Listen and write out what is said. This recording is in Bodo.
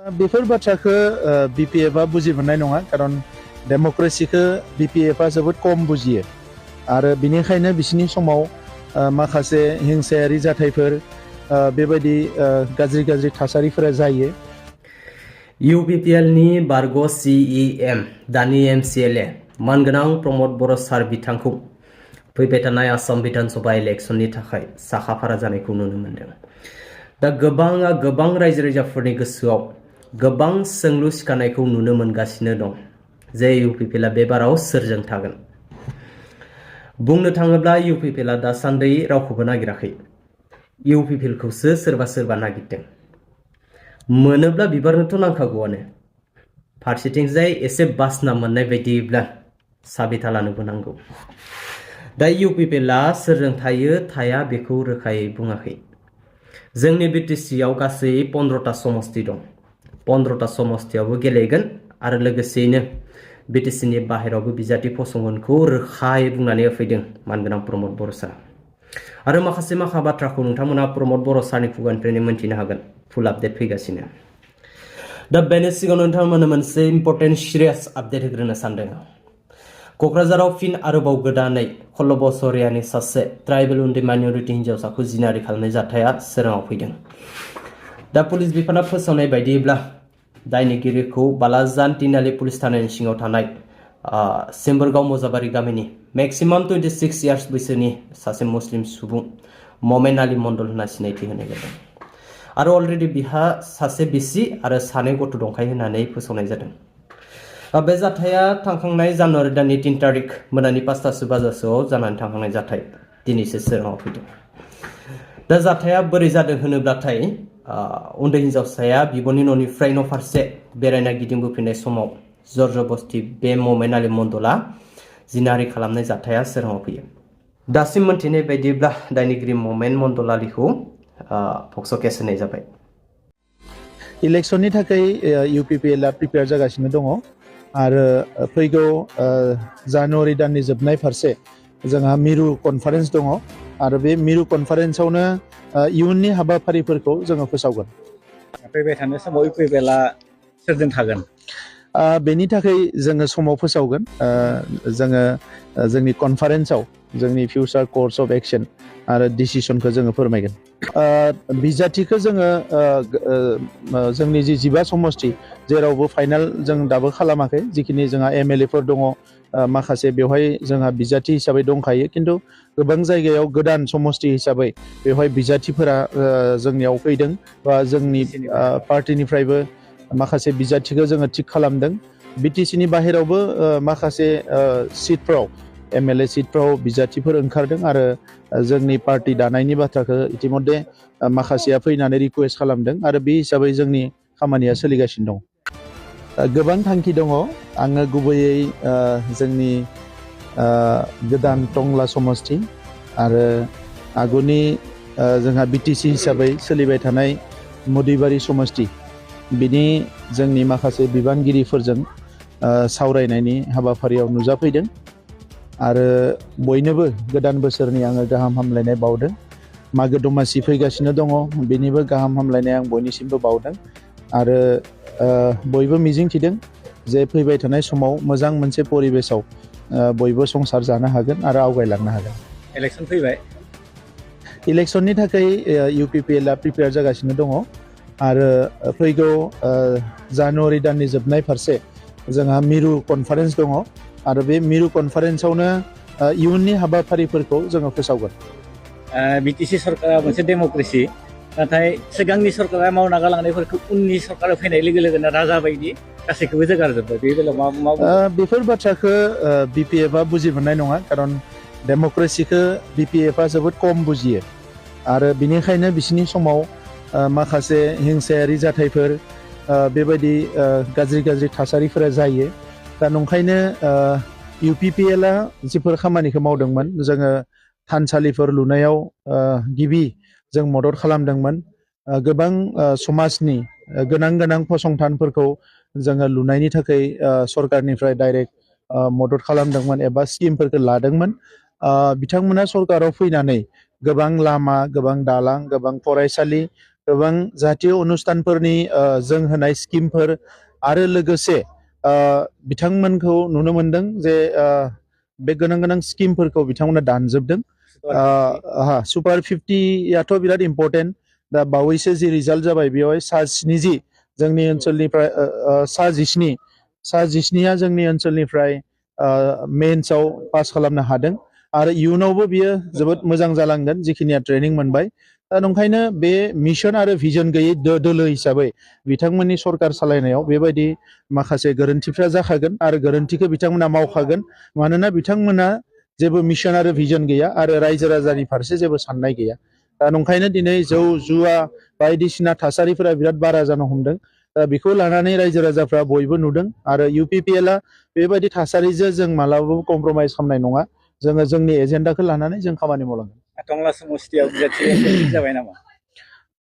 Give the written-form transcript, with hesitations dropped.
बेफोर बाथ्राखौ BPF आ बुजि मोननाय नङा खारन डेमोक्रेसिखौ BPF आ जोबोद खम बुजियो आरो बिनिखायनो बिसिनि समाव माखासे हिंसायारि जाथायफोर बेबायदि गाज्रि थासारिफोरा जायो। UPPL नि बारग' CEM दानि MCLA मानगोनां प्रमद बर' सार बिथांखौ फैबाय थानाय आसाम बिधान सभा इलेक्शननि थाखाय साखाफारा जानायखौ नुनो मोनदों। दा गोबां रायजो राजाफोरनि गोसोआव गोबां सोंलु सिखारनायखौ नुनो मोनगासिनो दं जे UPPL आ बे बाराव सोरजों थागोन। बुंनो थाङोब्ला UPPL आ दासान्दि रावखौबो नागिराखै। UPPL खौसो सोरबा नागिरदों। मोनोब्ला बिबारनोथ' नांखागौआनो। फारसेथिंजाय एसे बासना मोननाय बायदिब्ला साबिथा लानोबो नांगौ। दा UPPL आ सोरजों थायो थाया बेखौ रोखायै बुङाखै। जोंनि BTC आव गासै 15टा समस्ति दं। 15टा समस्तियावबो गेलेगोन आरो लोगोसेयैनो BTC नि बाहेरावबो बिजाथि फसंगोनखौ रोखायै बुंनानै होफैदों मानगोनां प्रमद बर' सार। आरो माखासे बाथ्राखौ नोंथांमोना प्रमद बर' सारनि खुगानिफ्रायनो मोनथिनो हागोन। फुल आपडेट फैगासिनो। दा बेनि सिगाङाव नोंथांमोननो मोनसे इम्पर्टेन्ट सिरियास आपडेट होग्रोनो सानदों। क'क्राझाराव फिन आरोबाव गोदानै 16 बोसोरियानि सासे ट्राइबेल उन्दै माइनरिटि हिनजावसाखौ जिनाहारि खालामनाय जाथाया सोराङाव फैदों। दा पुलिस बिफाना फोसावनाय बायदिब्ला दायनिगिरिखौ बालाजान तिनालि पुलिस थानायनि सिङाव थानाय सिम्बोरगाव मजाबारि गामिनि मेक्सिमाम 26 इयार्स बैसोनि सासे मुस्लिम सुबुं ममेन आली मण्डल होनना सिनायथि होनाय जादों। आरो अलरेडि बिहा सासे बिसि आरो सानै गथ' दंखायो होननानै फोसावनाय जादों। बे जाथाया थांखांनाय जानुवारि दाननि 3 तारिख मोनानि 5टासो बाजासोआव जानानै थांखांनाय जाथाय दिनैसो सोराङाव फैदों। दा जाथाया बोरै जादों होनोब्लाथाय उन्दै हिनजावसाया बिब'नि न'निफ्राय न' फारसे बेरायना गिदिंबोफिननाय समाव जरजबस्ति बे ममेन आली मण्डला जिनाहारि खालामनाय जाथाया सोराङाव फैयो। दासिम मोनथिनाय बायदिब्ला दायनिगिरि ममेन मण्डल आलीखौ पक्स' केस होनाय जाबाय। इलेक्शननि थाखाय UPPL आ प्रिपेयार जागासिनो दङ आरो फैगौ जानुवारि दाननि जोबनाय फारसे जोंहा मिरु कनफारेन्स दङ आरो बे मिरु कनफारेन्सआवनो इयुननि हाबाफारिफोरखौ जोङो फोसावगोन। फैबाय थानाय समाव UPPL आ सोरजों थागोन? बेनि थाखाय जोङो समाव फोसावगोन। जोङो जोंनि कनफारेन्सआव जोंनि फिउचार कर्स अफ एक्शन आरो डिसिसनखौ जोङो फोरमायगोन। बिजाथिखौ जोङो जोंनि जि 15 समस्ति जेरावबो फाइनाल जों दाबो खालामाखै। जिखिनि जोंहा MLA फोर दङ माखासे बेवहाय जोंहा बिजाथि हिसाबै दंखायो खिन्थु गोबां जायगायाव गोदान समस्ति हिसाबै बेवहाय बिजाथिफोरा जोंनियाव फैदों बा जोंनि पार्टिनिफ्रायबो माखासे बिजाथिखौ जोङो थिक खालामदों। BTC नि बाहेरावबो माखासे सिटफ्राव MLA सिटफ्राव बिजाथिफोर ओंखारदों आरो जोंनि पार्टी दानायनि बाथ्राखौ इतिमध्य माखासेया फैनानै रिक्वेस्ट खालामदों आरो बे हिसाबै जोंनि खामानिया सोलिगासिनो दं। गोबां थांखि दङ। आङो गुबैयै जोंनि गोदान टंला समस्ति आरो आगुनि जोंहा BTC हिसाबै सोलिबाय थानाय मुदिबारि समस्ति बिनि जोंनि माखासे बिबानगिरिफोरजों सावरायनायनि हाबाफारियाव नुजाफैदों आरो बयनोबो गोदान बोसोरनि आङो गाहाम हामलायनाय बावदों। मागो दमासि फैगासिनो दङ बेनिबो गाहाम हामलायनाय आं बयनिसिमबो बावदों आरो बयबो मिजिंथिदों जे फैबाय थानाय समाव मोजां मोनसे परिबेसाव बयबो संसार जानो हागोन आरो आवगायलांनो हागोन। इलेक्शन फैबाय। इलेक्शननि थाखाय UPPL आ प्रिपेयार जागासिनो दङ आरो फैगौ जानुवारि दाननि जोबनाय फारसे जोंहा मिरु कनफारेन्स दङ आरो बे मिरु कनफारेन्सआवनो इयुननि हाबाफारिफोरखौ जोङो फोसावगोन। BTC सरकारा मोनसे डेमोक्रेसि नाथाय सिगांनि सरकारा मावना गालांनायफोरखौ उननि सरकारा फैनाय लोगो लोगोनो राजा बायदि गासैखौबो जोगारजोब्बाय। बे बेलायाव मा बेफोर बाथ्राखौ BPF आ बुजि मोननाय नङा खारन डेमोक्रेसिखौ BPF आ जोबोद खम बुजियो आरो बिनिखायनो बिसिनि समाव माखासे हिंसायारि जाथायफोर बेबायदि गाज्रि थासारिफोरा जायो। दा नंखायनो UPPL आ जिफोर खामानिखौ मावदोंमोन जोङो थानसालिफोर लुनायाव गिबि जों मदद खालामदोंमोन। गोबां समाजनि गोनां फसंथानफोरखौ जोङो लुनायनि थाखाय सरकारनिफ्राय डाइरेक्ट मदद खालामदोंमोन एबा स्किमफोरखौ लादोंमोन। बिथांमोना सरकाराव फैनानै गोबां लामा, गोबां दालां, गोबां फरायसालि गोबां जातीय अनुष्ठानफोरनि जों होनाय स्किमफोर आरो लोगोसे बिथांमोनखौ नुनो मोनदों जे बे गोनां गोनां स्किमफोरखौ बिथांमोना दानजोबदों सुपार 50याथ' बिराद इम्पर्टेन्ट दा बावैसो जि रिजाल्ट जाबाय बेवहाय सा-70 जोंनि ओनसोलनिफ्राय सा-17 जोंनि ओनसोलनिफ्राय मेन्सआव पास खालामनो हादों आरो इयुनावबो बियो जोबोद मोजां जालांगोन जिखिनिया ट्रेनिं मोनबाय दा नंखायनो बे मिशन आरो भिजन गैयै दोलो हिसाबै बिथांमोननि सरकार सालायनायाव बेबायदि माखासे गोरोन्थिफ्रा जाखागोन आरो गोरोन्थिखौ बिथांमोना मावखागोन मानोना बिथांमोना जेबो मिशन आरो भिजन गैया आरो रायजो राजानि फारसे जेबो साननाय गैया दा नंखायनो दिनै जौ जुवा बायदिसिना थासारिफोरा बिराद बारा जानो हमदों दा बेखौ लानानै रायजो राजाफ्रा बयबो नुदों आरो UPPLआ बेबायदि थासारिजों जों मालाबाबो कमप्रमाइज खालामनाय नङा जोङो जोंनि एजेन्डाखौ लानानै जों खामानि मावलांगोन टंला समस्तियाव बिजाथि जाबाय नामा